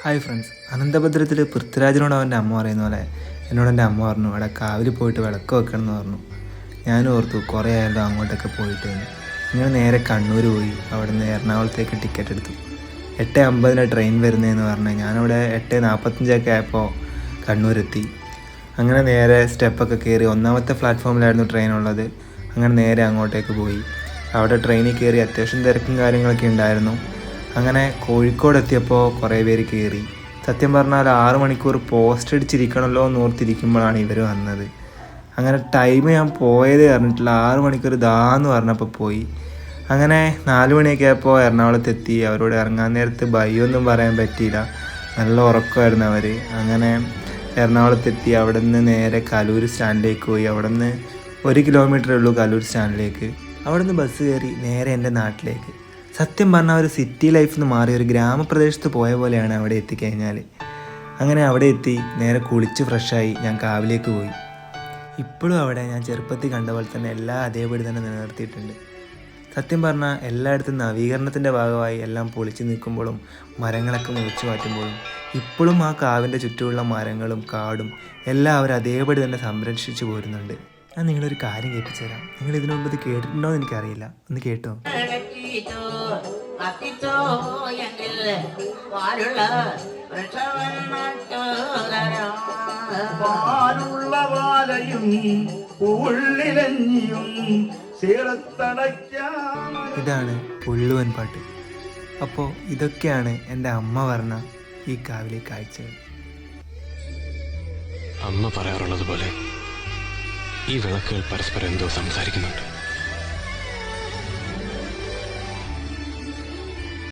Hi friends, അനന്തഭദ്രത്തിൽ പൃഥ്വിരാജിനോട് അവൻ്റെ അമ്മ പറയുന്ന പോലെ എന്നോട് എൻ്റെ അമ്മ പറഞ്ഞു അവിടെ കാവിൽ പോയിട്ട് വിളക്ക് വെക്കണം എന്ന് പറഞ്ഞു. ഞാനും ഓർത്തു കുറേ ആയാലും അങ്ങോട്ടൊക്കെ പോയിട്ട്. ഞങ്ങൾ നേരെ കണ്ണൂർ പോയി. അവിടെ നിന്ന് എറണാകുളത്തേക്ക് ടിക്കറ്റ് എടുത്തു. 8:50 ട്രെയിൻ വരുന്നതെന്ന് പറഞ്ഞ് ഞാനവിടെ 8:45 ആയപ്പോൾ കണ്ണൂരെത്തി. അങ്ങനെ നേരെ സ്റ്റെപ്പൊക്കെ കയറി 1ാമത്തെ പ്ലാറ്റ്ഫോമിലായിരുന്നു ട്രെയിൻ ഉള്ളത്. അങ്ങനെ നേരെ അങ്ങോട്ടേക്ക് പോയി. അവിടെ ട്രെയിനിൽ കയറി അത്യാവശ്യം തിരക്കും കാര്യങ്ങളൊക്കെ ഉണ്ടായിരുന്നു. അങ്ങനെ കോഴിക്കോട് എത്തിയപ്പോൾ കുറേ പേര് കയറി. സത്യം പറഞ്ഞാൽ 6 മണിക്കൂർ പോസ്റ്റ് അടിച്ചിരിക്കണമല്ലോ എന്ന് ഓർത്തിരിക്കുമ്പോഴാണ് ഇവർ വന്നത്. അങ്ങനെ ടൈം ഞാൻ പോയതേ അറിഞ്ഞിട്ടില്ല. 6 മണിക്കൂർ ഇതാന്ന് പറഞ്ഞപ്പോൾ പോയി. അങ്ങനെ 4 മണിയൊക്കെ ആയപ്പോൾ എറണാകുളത്തെത്തി. അവരോട് ഇറങ്ങാൻ നേരത്ത് ഭയമൊന്നും പറയാൻ പറ്റിയില്ല, നല്ല ഉറക്കമായിരുന്നു അവർ. അങ്ങനെ എറണാകുളത്തെത്തി. അവിടെ നിന്ന് നേരെ കലൂർ സ്റ്റാൻഡിലേക്ക് പോയി. അവിടെ നിന്ന് 1 കിലോമീറ്ററേ ഉള്ളൂ കലൂർ സ്റ്റാൻഡിലേക്ക്. അവിടെ നിന്ന് ബസ് കയറി നേരെ എൻ്റെ നാട്ടിലേക്ക്. സത്യം പറഞ്ഞാൽ ഒരു സിറ്റി ലൈഫിൽ നിന്ന് മാറി ഒരു ഗ്രാമപ്രദേശത്ത് പോയ പോലെയാണ് അവിടെ എത്തിക്കഴിഞ്ഞാൽ. അങ്ങനെ അവിടെ എത്തി നേരെ കുളിച്ച് ഫ്രഷായി ഞാൻ കാവിലേക്ക് പോയി. ഇപ്പോഴും അവിടെ ഞാൻ ചെറുപ്പത്തിൽ കണ്ട പോലെ തന്നെ എല്ലാം അതേപടി തന്നെ നിലനിർത്തിയിട്ടുണ്ട്. സത്യം പറഞ്ഞാൽ എല്ലായിടത്തും നവീകരണത്തിൻ്റെ ഭാഗമായി എല്ലാം പൊളിച്ച് നിൽക്കുമ്പോഴും മരങ്ങളൊക്കെ മുറിച്ച് മാറ്റുമ്പോഴും ഇപ്പോഴും ആ കാവിൻ്റെ ചുറ്റുമുള്ള മരങ്ങളും കാടും എല്ലാം അവർ അതേപടി തന്നെ സംരക്ഷിച്ചു പോരുന്നുണ്ട്. ഞാൻ നിങ്ങളൊരു കാര്യം കേൾപ്പിച്ചു തരാം. നിങ്ങൾ ഇതിനു മുമ്പ് ഇത് കേട്ടിട്ടുണ്ടോ എന്ന് എനിക്കറിയില്ല. ഒന്ന് കേട്ടോ. ഇതാണ് പുള്ളുവൻ പാട്ട്. അപ്പോൾ ഇതൊക്കെയാണ് എൻ്റെ അമ്മ പറഞ്ഞ ഈ കാവിലെ കാഴ്ചകൾ. അമ്മ പറയാറുള്ളത് പോലെ ഈ വിളക്കുകൾ പരസ്പരം എന്തോ സംസാരിക്കുന്നുണ്ട്.